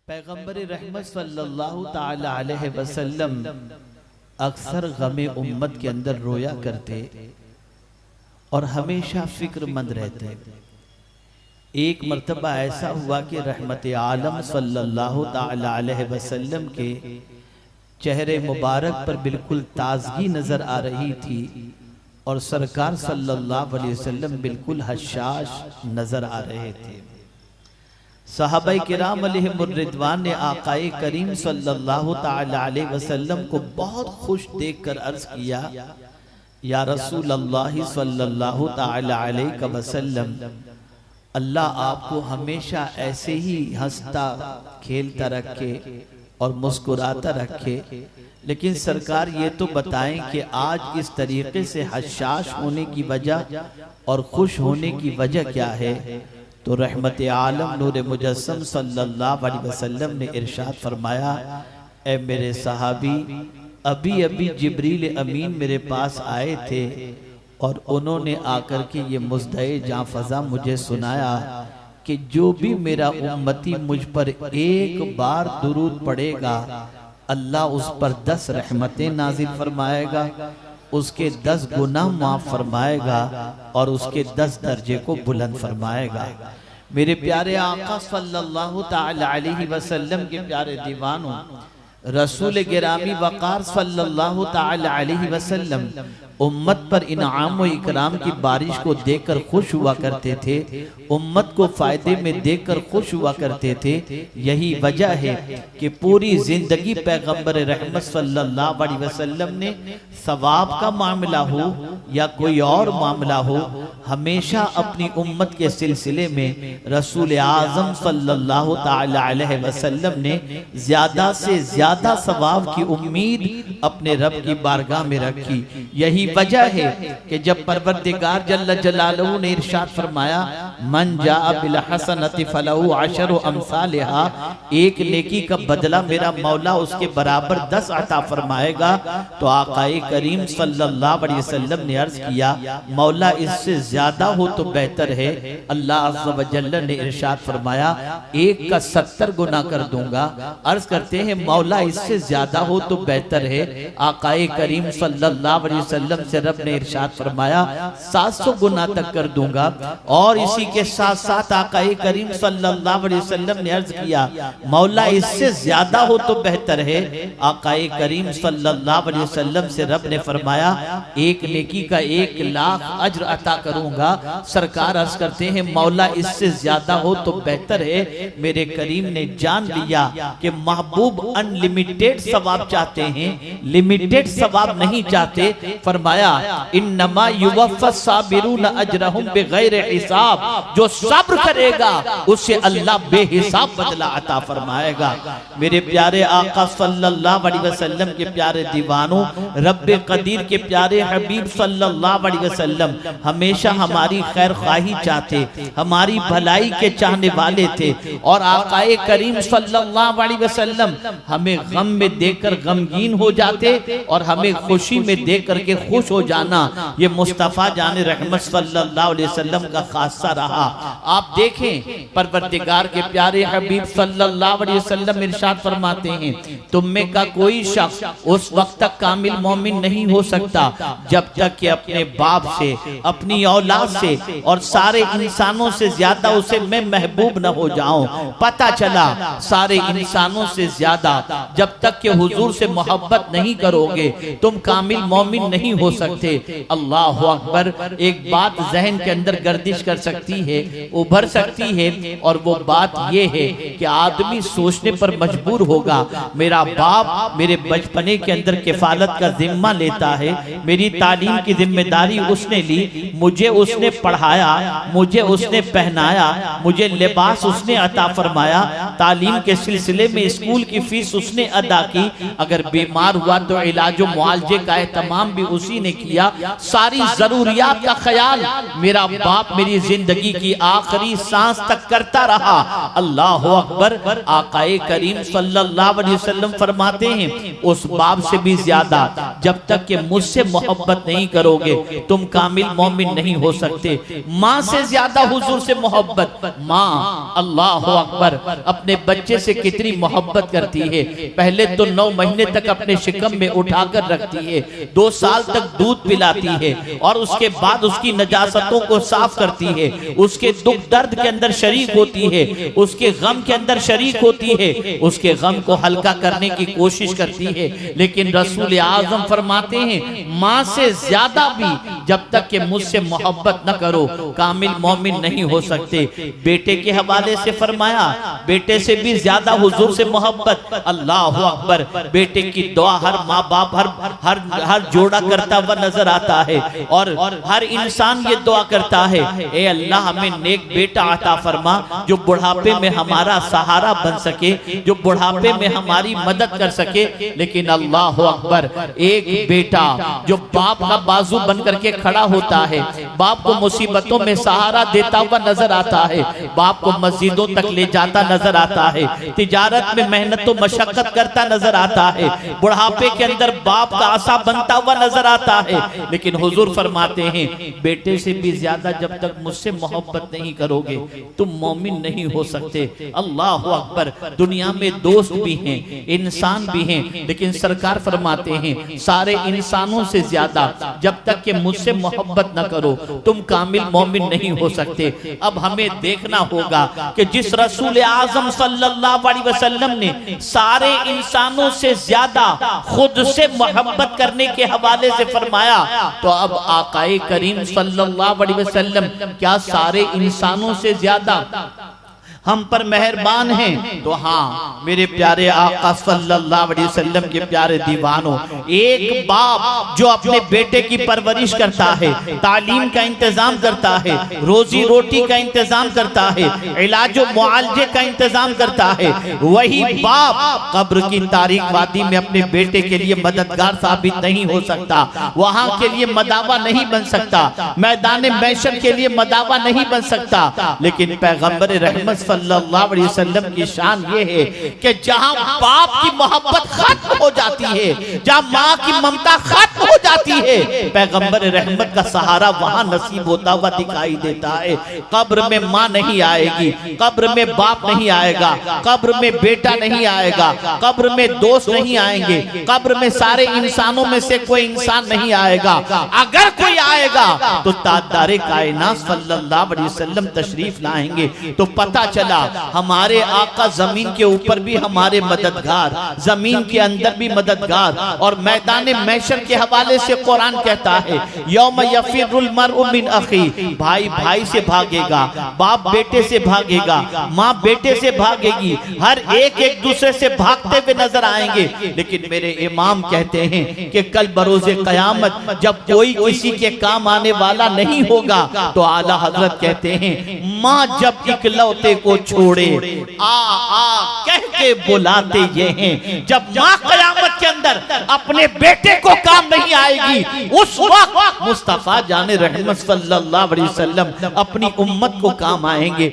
पैगंबर रहमत सल्लल्लाहु ताला अलैहि वसल्लम अक्सर गमे उम्मत के अंदर रोया करते और हमेशा फिक्रमंद रहते। एक मर्तबा ऐसा हुआ कि रहमत आलम सल्लल्लाहु ताला अलैहि वसल्लम के चेहरे मुबारक पर बिल्कुल ताजगी नजर आ रही थी और सरकार सल्लल्लाहु अलैहि वसल्लम बिल्कुल हशाश नजर आ रहे थे। सहाबाए किराम अलैहिमुर रिदवान ने आकाए करीम सल्लल्लाहु ताला अलैहि वसल्लम को बहुत खुश देखकर अर्ज किया, या रसूल अल्लाह सल्लल्लाहु ताला अलैहि वसल्लम, अल्लाह आपको हमेशा ऐसे ही हंसता खेलता रखे और मुस्कुराता रखे, लेकिन सरकार ये तो बताएं कि आज इस तरीके से हशाश होने की वजह और खुश होने की वजह क्या है। तो रहमत आलम नूर मुजस्सम सल्लल्लाहु अलैहि वसल्लम ने इरशाद फरमाया, ए मेरे सहाबी, अभी अभी जिब्रील अमीन मेरे पास आए थे और उन्होंने आकर के ये मुज़दए जाँ फ़ज़ा मुझे सुनाया कि जो भी मेरा उम्मती मुझ पर एक बार दुरूद पढ़ेगा, अल्लाह उस पर 10 रहमतें नाजिल फरमाएगा, उसके 10 गुनाह माफ फरमाएगा और उसके 10 दर्जे को बुलंद फरमाएगा। मेरे प्यारे आका सल्लल्लाहु ताला अलैहि वसल्लम के प्यारे दीवानों, रसूल गिरामी वक़ार सल्लल्लाहु ताला अलैहि वसल्लम उम्मत पर इनाम व इकराम की बारिश को देखकर खुश हुआ करते थे, उम्मत को फायदे में देखकर खुश हुआ करते थे। यही वजह है कि पूरी जिंदगी पैगंबर रहमत सल्लल्लाहु अलैहि वसल्लम ने सवाब का मामला हो या कोई और मामला हो, हमेशा अपनी उम्मत के सिलसिले में रसूल आज़म सल्लल्लाहु ताला अलैहि वसल्लम ने ज्यादा से ज्यादा सवाब की उम्मीद अपने रब की बारगाह में रखी। यही वजह है कि जब परवरदिगार जल्ल जलालहू ने इरशाद फरमाया, मन जाअ बिल हसनति फलहू अशरु अमसालिहा, एक नेकी का बदला मेरा मौला उसके बराबर 10 अता फरमाएगा। तो आकाए करीम सल्लल्लाहु अलैहि वसल्लम ने अर्ज किया, मौला इससे ज्यादा हो तो बेहतर है। अल्लाह अज़्ज़ व जल्ल ने इरशाद फरमाया, एक का 70 गुना कर दूंगा। अर्ज करते हैं मौला इससे ज्यादा हो तो बेहतर है। आकाए करीम सल्लल्लाहु अलैहि वसल्लम से रब ने इरशाद फरमाया 700 गुना तक कर दूंगा। और इसी के साथ साथ आकाए करीम सल्लल्लाहु अलैहि वसल्लम ने अर्ज किया, मौला इससे ज्यादा हो तो बेहतर है। आकाए करीम सल्लल्लाहु अलैहि वसल्लम से रब ने फरमाया, एक नेकी का 1 लाख अज्र अता करूंगा। सरकार अर्ज करते हैं मौला इससे ज्यादा हो तो बेहतर है। मेरे करीम ने जान लिया कि महबूब अनलिमिटेड सवाब चाहते हैं, लिमिटेड सवाब नहीं चाहते। फरमाया, इन्नमा युवफ़्फ़स साबिरून अजरहुम बिगैर हिसाब, जो सब्र करेगा उसे अल्लाह बेहिसाब बदला अता फरमाएगा। मेरे प्यारे आका सल्लल्लाहु अलैहि वसल्लम के प्यारे दीवानों, रब्बे कदीर के प्यारे हबीब सल्लल्लाहु अलैहि वसल्लम हमेशा हमारी खैर ख्वाही चाहते, हमारी भलाई के चाहने वाले थे। और आकाए करीम सल्लल्लाहु अलैहि वसल्लम हमें गम में देखकर गमगीन हो जाते और हमें खुशी में देख करके खुश हो जाना, ये मुस्तफा जाने रहमत सल्लल्लाहु अलैहि वसल्लम का खासा रहा। आप देखें परवरदिगार के प्यारे हबीब सल्लल्लाहु अलैहि वसल्लम इरशाद फरमाते हैं, तुम में का कोई शख्स उस वक्त तक कामिल मोमिन नहीं हो सकता जब तक कि अपने बाप से, अपनी औलाद से और सारे इंसानों से ज्यादा उसे मैं महबूब न हो जाऊं। पता चला सारे इंसानों से ज्यादा जब तक कि हुजूर से मोहब्बत नहीं करोगे तुम कामिल मोमिन नहीं हो सकते। अल्लाह अकबर। एक बात जहन के अंदर गर्दिश कर सकती है, उभर सकती है, और वो बात ये है कि आदमी सोचने पर मजबूर होगा, मेरा बाप मेरे बचपने के अंदर किफालत का जिम्मा लेता है, मेरी तालीम की जिम्मेदारी उसने ली, मुझे उसने पढ़ाया, मुझे उसने पहनाया, मुझे लिबास उसने अता फरमाया, तालीम के सिलसिले में स्कूल की फीस उसने अदा की, अगर बीमार हुआ तो इलाज मुआवजे का एहतमाम भी उसी उसी ने किया, सारी जरूरियात का ख्याल मेरा बाप मेरी जिंदगी की आखिरी सांस तक करता रहा। अल्लाह अकबर। आकाए करीम सल्लल्लाहु अलैहि वसल्लम फरमाते हैं उस बाप से भी ज्यादा जब तक कि मुझसे मोहब्बत नहीं करोगे तुम कामिल मोमिन नहीं हो सकते। माँ से ज्यादा हुजूर से मोहब्बत। माँ अल्लाह अकबर अपने बच्चे से कितनी मोहब्बत करती है। पहले तो 9 महीने तक अपने शिकम में उठाकर रखती है, 2 साल तक दूध पिलाती है और उसके बाद उसकी नजासतों को साफ करती है, उसके दुख दर्द के अंदर शरीक होती है, उसके गम के अंदर शरीक होती है, उसके गम को हल्का करने की कोशिश करती है। लेकिन रसूल आजम फरमाते हैं माँ से ज्यादा भी जब तक कि मुझसे मोहब्बत न करो कामिल मोमिन नहीं हो सकते। बेटे के हवाले से फरमाया बेटे से भी ज्यादा हुजूर से मोहब्बत। अल्लाह अकबर। बेटे की दुआ हर माँ बाप हर जोड़ा करता हुआ नजर आता है और हर इंसान ये दुआ करता है ए अल्लाह हमें नेक बेटा अता फरमा जो बुढ़ापे में हमारा सहारा बन सके, जो बुढ़ापे में हमारी मदद कर सके। लेकिन अल्लाह अकबर एक बेटा जो बाप का बाजू बन करके खड़ा होता है, बाप को मुसीबतों में सहारा देता हुआ नजर आता है, बाप को मस्जिदों तक ले जाता नजर आता है, तिजारत में मेहनत तो मशक्कत करता नजर आता है, बुढ़ापे के अंदर बाप का आशा बनता हुआ नजर आता है। लेकिन हुजूर फरमाते हैं बेटे से भी ज्यादा जब तक मुझसे मोहब्बत नहीं करोगे तुम मोमिन नहीं हो सकते। अल्लाह अकबर। दुनिया में दोस्त भी हैं, इंसान भी हैं, लेकिन सरकार फरमाते हैं सारे इंसानों से ज्यादा जब तक कि मुझसे मोहब्बत न करो तुम कामिल मोमिन नहीं हो सकते। अब हमें देखना होगा कि जिस रसूल आजम सल्लल्लाहु अलैहि वसल्लम ने सारे इंसानों से ज्यादा खुद से मोहब्बत करने के हवाले से फरमाया, तो अब आकाए करीम सल्लल्लाहु अलैहि वसल्लम क्या सारे इंसानों से ज्यादा हम पर मेहरबान हैं? तो हाँ मेरे प्यारे आका सल्लल्लाहु अलैहि वसल्लम के प्यारे दीवानों, एक बाप जो अपने बेटे की परवरिश करता है, तालीम का इंतजाम करता है, रोजी रोटी का इंतजाम करता है, इलाजो मुआलजे का इंतजाम करता है, वही बाप कब्र की तारीक वादी में अपने बेटे के लिए मददगार साबित नहीं हो सकता, वहां के लिए मदावा नहीं बन सकता, मैदान मैशर के लिए मदावा नहीं बन सकता। लेकिन पैगंबर रहमत सल्लल्लाहु अलैहि वसल्लम की शान ये है कि जहां बाप की मोहब्बत खत्म हो जाती है, जहां माँ की ममता खत्म हो जाती है, पैगंबर रहमत का सहारा वहां नसीब होता हुआ दिखाई देता है। कब्र में माँ नहीं आएगी, कब्र में बाप नहीं आएगा, कब्र में बेटा नहीं आएगा, कब्र में दोस्त नहीं आएंगे, कब्र में सारे इंसानों में से कोई इंसान नहीं आएगा। अगर कोई आएगा तो ताजदारे कायनात सल्लल्लाहु अलैहि वसल्लम तशरीफ लाएंगे। तो पता चला हमारे आका जमीन के ऊपर भी हमारे मददगार, जमीन के अंदर भी मददगार। और मैदान मैशर के हवाले से कुरान कहता है यौम यफिरुल मरउ मिन अखी, भाई भाई से भागेगा, बाप बेटे से भागेगा, माँ बेटे से भागेगी, हर एक दूसरे से भागते हुए नजर आएंगे। लेकिन मेरे इमाम कहते हैं कि कल बरोज़े क़यामत जब कोई किसी के काम आने वाला नहीं होगा तो आला हजरत कहते हैं माँ जब इकलौते को छोड़े आ कह के बुलाते ये हैं। जब माँ क़यामत के अंदर अपने बेटे को काम नहीं आएगी उस वक्त मुस्तफा जाने रहमत सल्लल्लाहु अलैहि वसल्लम अपनी उम्मत को काम आएंगे।